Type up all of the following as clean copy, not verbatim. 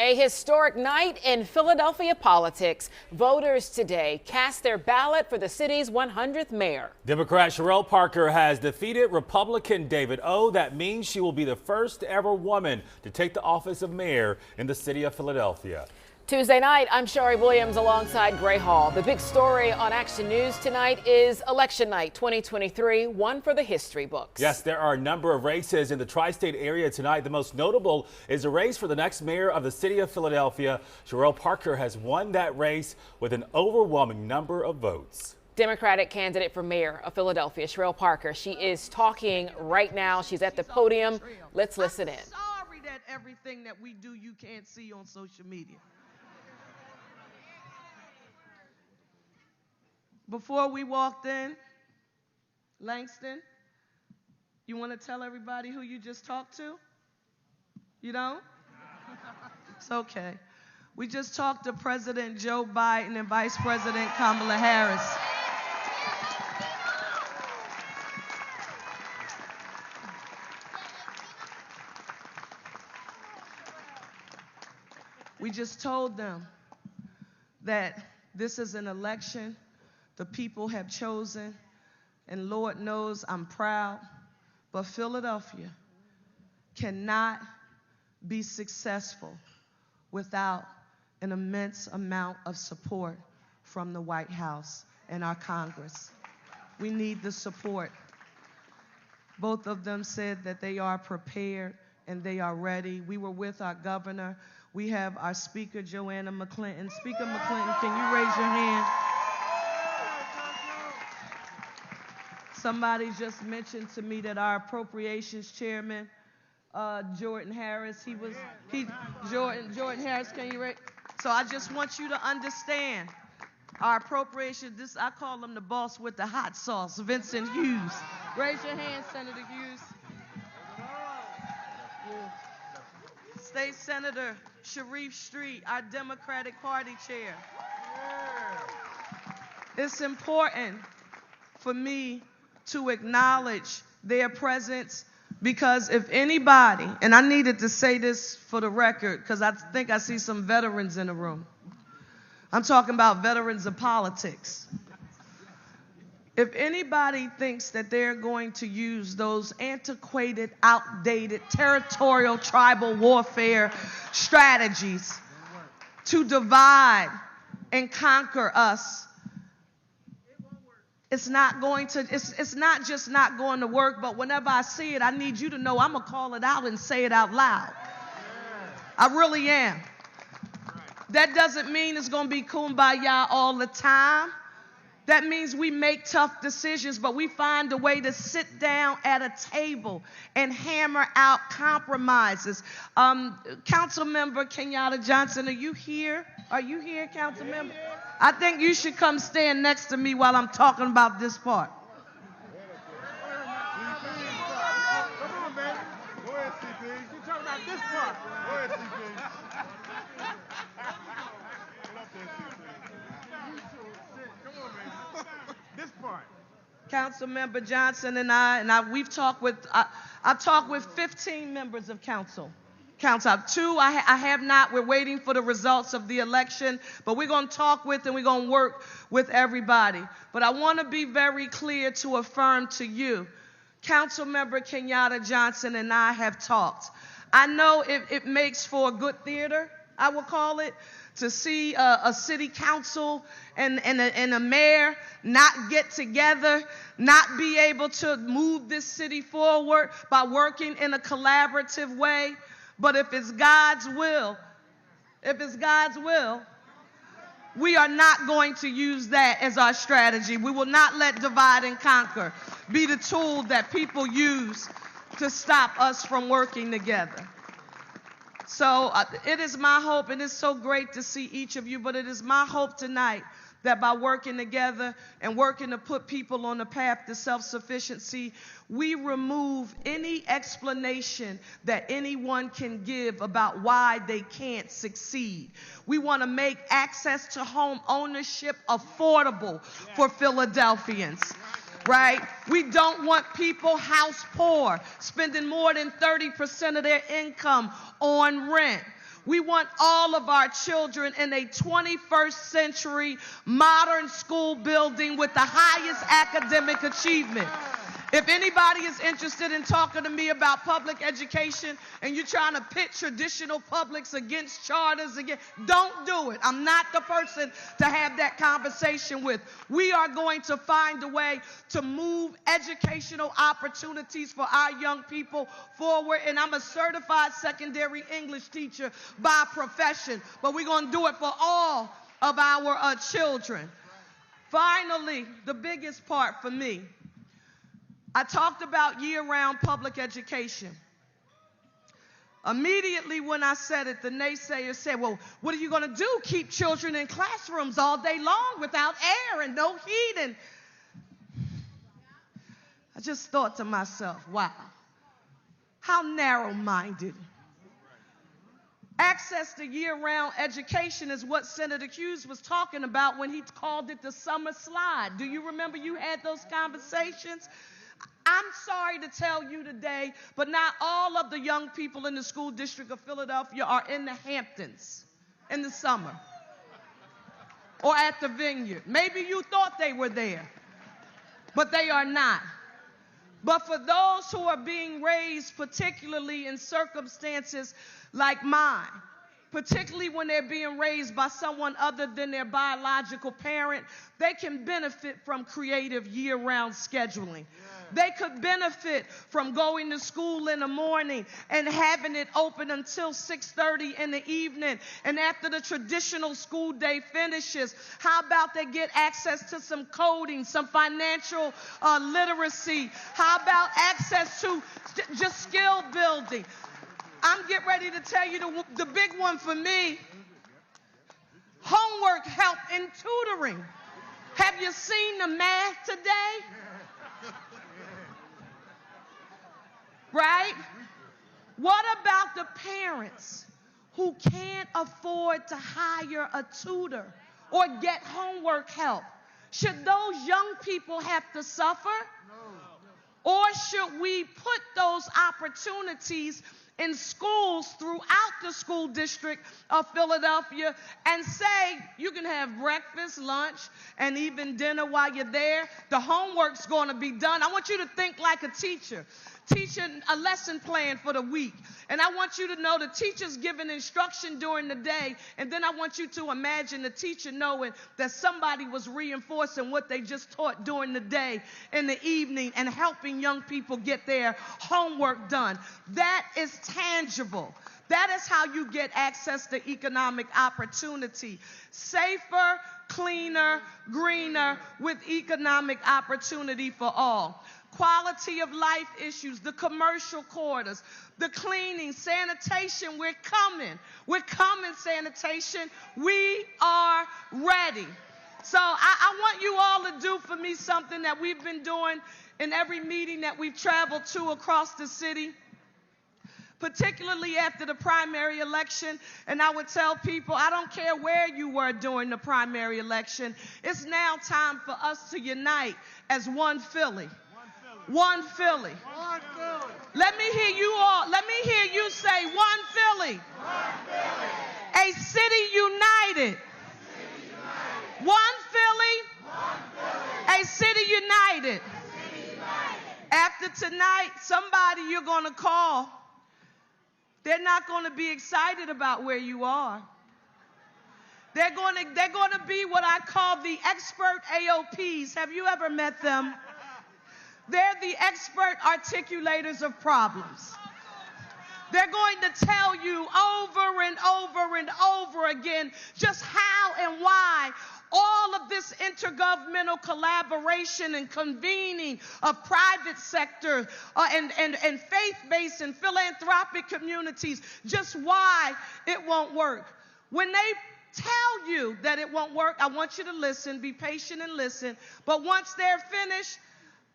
A historic night in Philadelphia politics. Voters today cast their ballot for the city's 100th mayor. Democrat Cherelle Parker has defeated Republican David O. That means she will be the first ever woman to take the office of mayor in the city of Philadelphia. Tuesday night, I'm Shari Williams alongside Gray Hall. The big story on Action News tonight is Election Night 2023, one for the history books. Yes, there are a number of races in the tri-state area tonight. The most notable is a race for the next mayor of the city of Philadelphia. Cherelle Parker has won that race with an overwhelming number of votes. Democratic candidate for mayor of Philadelphia, Cherelle Parker. She is talking right now. She's at the podium. Let's listen in. I'm sorry that everything that we do you can't see on social media. Before we walked in, Langston, you want to tell everybody who you just talked to? You don't? It's okay. We just talked to President Joe Biden and Vice President Kamala Harris. We just told them that this is an election the people have chosen, and Lord knows I'm proud, but Philadelphia cannot be successful without an immense amount of support from the White House and our Congress. We need the support. Both of them said that they are prepared and they are ready. We were with our governor. We have our Speaker, Joanna McClinton. Speaker McClinton, can you raise your hand? Somebody just mentioned to me that our appropriations chairman, Jordan Harris, Jordan Harris, can you raise? So I just want you to understand our appropriations, I call him the boss with the hot sauce, Vincent Hughes. Raise your hand, Senator Hughes. State Senator Sharif Street, our Democratic Party chair. It's important for me to acknowledge their presence, because if anybody, and I needed to say this for the record because I think I see some veterans in the room. I'm talking about veterans of politics. If anybody thinks that they're going to use those antiquated, outdated, territorial, tribal warfare strategies to divide and conquer us, it's not just not going to work, but whenever I see it, I need you to know I'm going to call it out and say it out loud. I really am. That doesn't mean it's going to be kumbaya all the time. That means we make tough decisions, but we find a way to sit down at a table and hammer out compromises. Councilmember Kenyatta Johnson, are you here? Are you here, Councilmember? I think you should come stand next to me while I'm talking about this part. Come on, baby. Go ahead, CP. You're talking about this part. Go ahead, CP. Get up there, CP. Come on, baby. This part. Councilmember Johnson and I we've talked with, I talked with 15 members of council. Two, I have not. We're waiting for the results of the election, but we're going to talk with and we're going to work with everybody. But I want to be very clear to affirm to you, Councilmember Kenyatta Johnson and I have talked. I know it makes for a good theater, I will call it, to see a city council and a mayor not get together, not be able to move this city forward by working in a collaborative way. But if it's God's will, we are not going to use that as our strategy. We will not let divide and conquer be the tool that people use to stop us from working together. So it is my hope, and it's so great to see each of you, but it is my hope tonight that by working together and working to put people on the path to self-sufficiency, we remove any explanation that anyone can give about why they can't succeed. We want to make access to home ownership affordable for Philadelphians. Right? We don't want people house poor, spending more than 30% of their income on rent. We want all of our children in a 21st century modern school building with the highest academic achievement. If anybody is interested in talking to me about public education and you're trying to pit traditional publics against charters, don't do it. I'm not the person to have that conversation with. We are going to find a way to move educational opportunities for our young people forward. And I'm a certified secondary English teacher by profession, but we're going to do it for all of our children. Finally, the biggest part for me, I talked about year-round public education. Immediately when I said it, the naysayers said, well, what are you going to do? Keep children in classrooms all day long without air and no heat? And I just thought to myself, wow, how narrow-minded. Access to year-round education is what Senator Hughes was talking about when he called it the summer slide. Do you remember you had those conversations? I'm sorry to tell you today, but not all of the young people in the school district of Philadelphia are in the Hamptons in the summer or at the Vineyard. Maybe you thought they were there, but they are not. But for those who are being raised, particularly in circumstances like mine, particularly when they're being raised by someone other than their biological parent, they can benefit from creative year-round scheduling. They could benefit from going to school in the morning and having it open until 6:30 in the evening. And after the traditional school day finishes, how about they get access to some coding, some financial literacy? How about access to just skill building? I'm getting ready to tell you the big one for me, homework help and tutoring. Have you seen the math today? Right? What about the parents who can't afford to hire a tutor or get homework help? Should those young people have to suffer? No. Or should we put those opportunities in schools throughout the school district of Philadelphia and say you can have breakfast, lunch, and even dinner while you're there? The homework's going to be done. I want you to think like a teacher. Teaching a lesson plan for the week. And I want you to know the teacher's giving instruction during the day, and then I want you to imagine the teacher knowing that somebody was reinforcing what they just taught during the day in the evening and helping young people get their homework done. That is tangible. That is how you get access to economic opportunity. Safer, cleaner, greener, with economic opportunity for all. Quality of life issues, the commercial quarters, the cleaning, sanitation, we're coming. We're coming, sanitation. We are ready. So I want you all to do for me something that we've been doing in every meeting that we've traveled to across the city, particularly after the primary election. And I would tell people, I don't care where you were during the primary election, it's now time for us to unite as one Philly. One Philly. One Philly. Let me hear you all. Let me hear you say one Philly. One Philly. A city united. One Philly. One Philly. A city united. After tonight, somebody you're going to call, they're not going to be excited about where you are. They're going to be what I call the expert AOPs. Have you ever met them? They're the expert articulators of problems. They're going to tell you over and over and over again just how and why all of this intergovernmental collaboration and convening of private sector and faith-based and philanthropic communities, just why it won't work. When they tell you that it won't work, I want you to listen, be patient and listen. But once they're finished,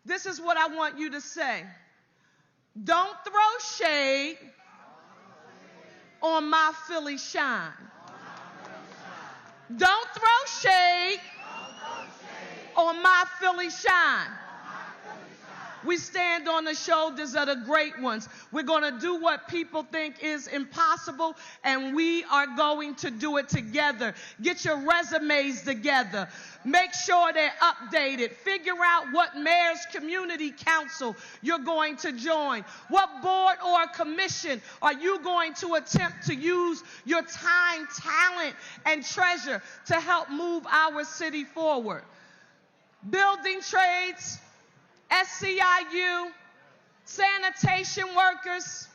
this is what I want you to say. Don't throw shade on my Philly shine. Don't throw shade on my Philly shine. We stand on the shoulders of the great ones. We're going to do what people think is impossible, and we are going to do it together. Get your resumes together. Make sure they're updated. Figure out what mayor's community council you're going to join. What board or commission are you going to attempt to use your time, talent, and treasure to help move our city forward? Building trades, SCIU, sanitation workers.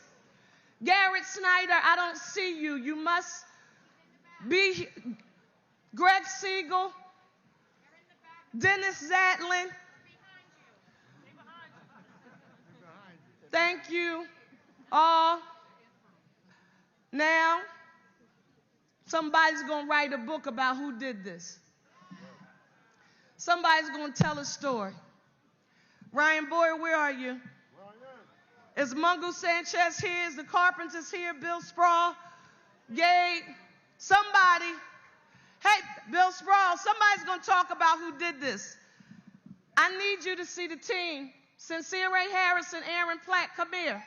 Garrett Snyder, I don't see you. You must be. Greg Siegel, Dennis Zatlin. Thank you all. Now, somebody's going to write a book about who did this. Somebody's going to tell a story. Ryan Boyer, where are you? Is Mungo Sanchez here? Is the Carpenters here? Bill Sproul? Gabe? Somebody. Hey, Bill Sproul, somebody's going to talk about who did this. I need you to see the team. Sincere Ray Harrison, Aaron Platt, come here.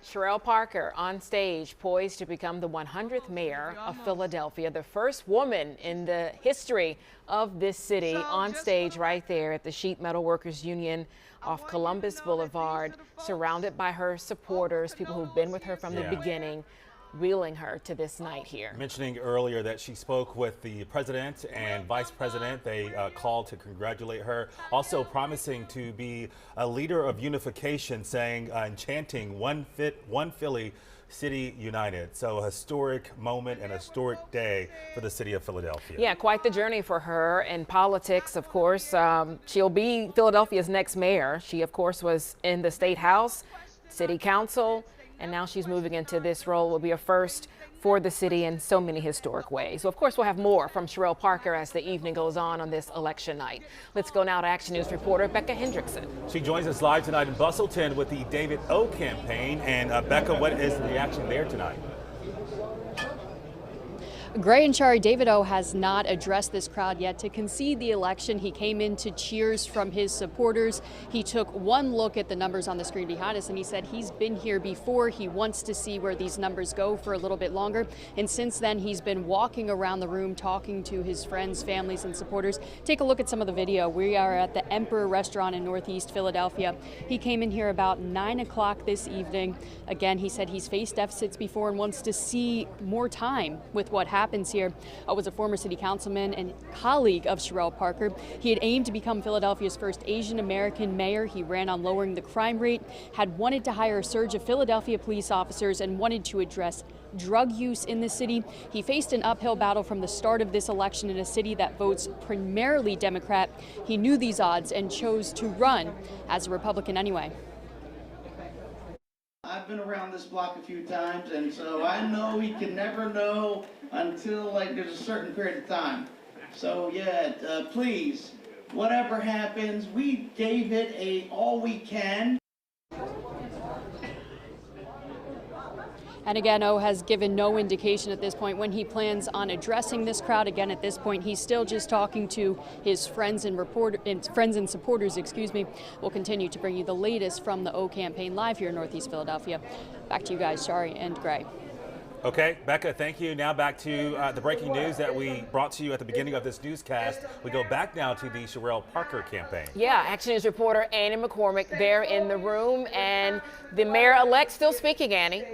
Cherelle Parker on stage, poised to become the 100th mayor of Philadelphia, the first woman in the history of this city, on stage right there at the Sheet Metal Workers Union off Columbus Boulevard, surrounded by her supporters, people who've been with her from the beginning, wheeling her to this night here. Mentioning earlier that she spoke with the president and vice president. They called to congratulate her. Also promising to be a leader of unification, saying and chanting one Philly, City United. So a historic moment and a historic day for the city of Philadelphia. Yeah, quite the journey for her in politics, of course. She'll be Philadelphia's next mayor. She, of course, was in the State House, City Council, and now she's moving into this role. Will be a first for the city in so many historic ways. So, of course, we'll have more from Cherelle Parker as the evening goes on this election night. Let's go now to Action News reporter Becca Hendrickson. She joins us live tonight in Bustleton with the David O campaign. And Becca, what is the reaction there tonight? Gray and Shari, David O has not addressed this crowd yet to concede the election. He came in to cheers from his supporters. He took one look at the numbers on the screen behind us and he said he's been here before. He wants to see where these numbers go for a little bit longer. And since then, he's been walking around the room talking to his friends, families, and supporters. Take a look at some of the video. We are at the Emperor Restaurant in Northeast Philadelphia. He came in here about 9 o'clock this evening. Again, he said he's faced deficits before and wants to see more time with what happens here. Was a former city councilman and colleague of Cherelle Parker. He had aimed to become Philadelphia's first Asian American mayor. He ran on lowering the crime rate, had wanted to hire a surge of Philadelphia police officers, and wanted to address drug use in the city. He faced an uphill battle from the start of this election in a city that votes primarily Democrat. He knew these odds and chose to run as a Republican anyway. I've been around this block a few times, and so I know he can never know until there's a certain period of time. So yeah, please, whatever happens, we gave it all we can. And again, O has given no indication at this point when he plans on addressing this crowd. Again, at this point, he's still just talking to his friends and supporters. We'll continue to bring you the latest from the O campaign live here in Northeast Philadelphia. Back to you guys, Shari and Gray. Okay, Becca, thank you. Now back to the breaking news that we brought to you at the beginning of this newscast. We go back now to the Cherelle Parker campaign. Yeah, Action News reporter Annie McCormick there in the room, and the mayor-elect still speaking, Annie.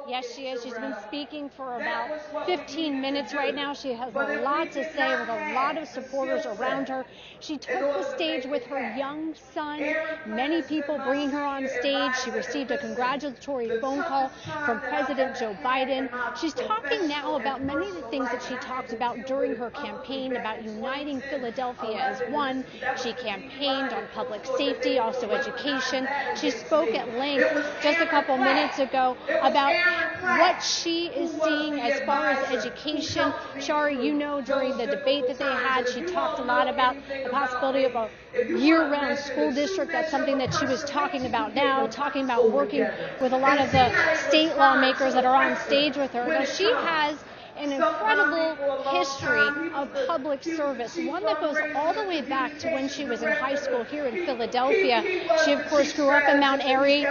Yes, she is. She's been speaking for about 15 minutes right now. She has a lot to say with a lot of supporters around her. She took the stage with her young son, many people bringing her on stage. She received a congratulatory phone call from President Joe Biden. She's talking now about many of the things that she talked about during her campaign, about uniting Philadelphia as one. She campaigned on public safety, also education. She spoke at length just a couple minutes ago about what she is seeing as far as education. Shari, you know, during the debate that they had, she talked a lot about the possibility of a year-round school district. That's something that she was talking about now, talking about working with a lot of the state lawmakers that are on stage with her. Now, she has an incredible history of public service, one that goes all the way back to when she was in high school here in Philadelphia. She, of course, grew up in Mount Airy.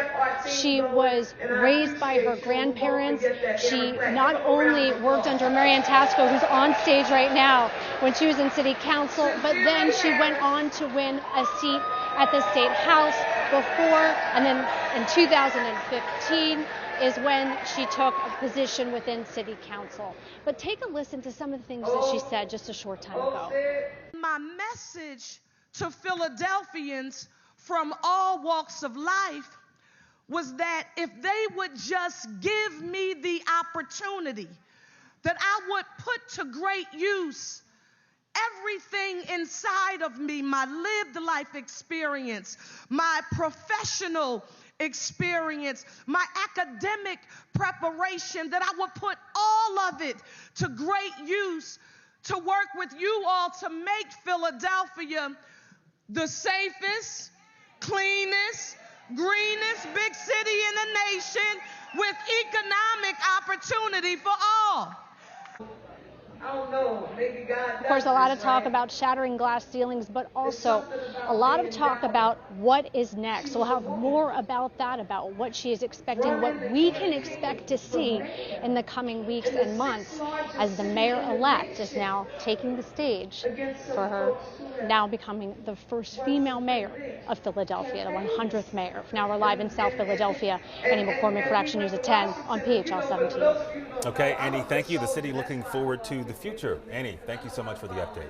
She was raised by her grandparents. She not only worked under Marianne Tasco, who's on stage right now, when she was in city council, but then she went on to win a seat at the state house before, and then in 2015 is when she took a position within city council. But take a listen to some of the things that she said just a short time ago. My message to Philadelphians from all walks of life was that if they would just give me the opportunity, that I would put to great use everything inside of me, my lived life experience, my professional experience, my academic preparation, that I would put all of it to great use to work with you all to make Philadelphia the safest, cleanest, greenest big city in the nation with economic opportunity for all. I don't know, maybe God. Of course, a lot of talk about shattering glass ceilings, but also a lot of talk about what is next. We'll have more about that, about what she is expecting, what we can expect to see in the coming weeks and months as the mayor-elect is now taking the stage for her now becoming the first female mayor of Philadelphia, the 100th mayor. Now we're live in South Philadelphia. Annie McCormick for Action News at 10 on PHL 17. Okay, Annie, thank you. The city looking forward to the future. Annie, thank you so much for the update.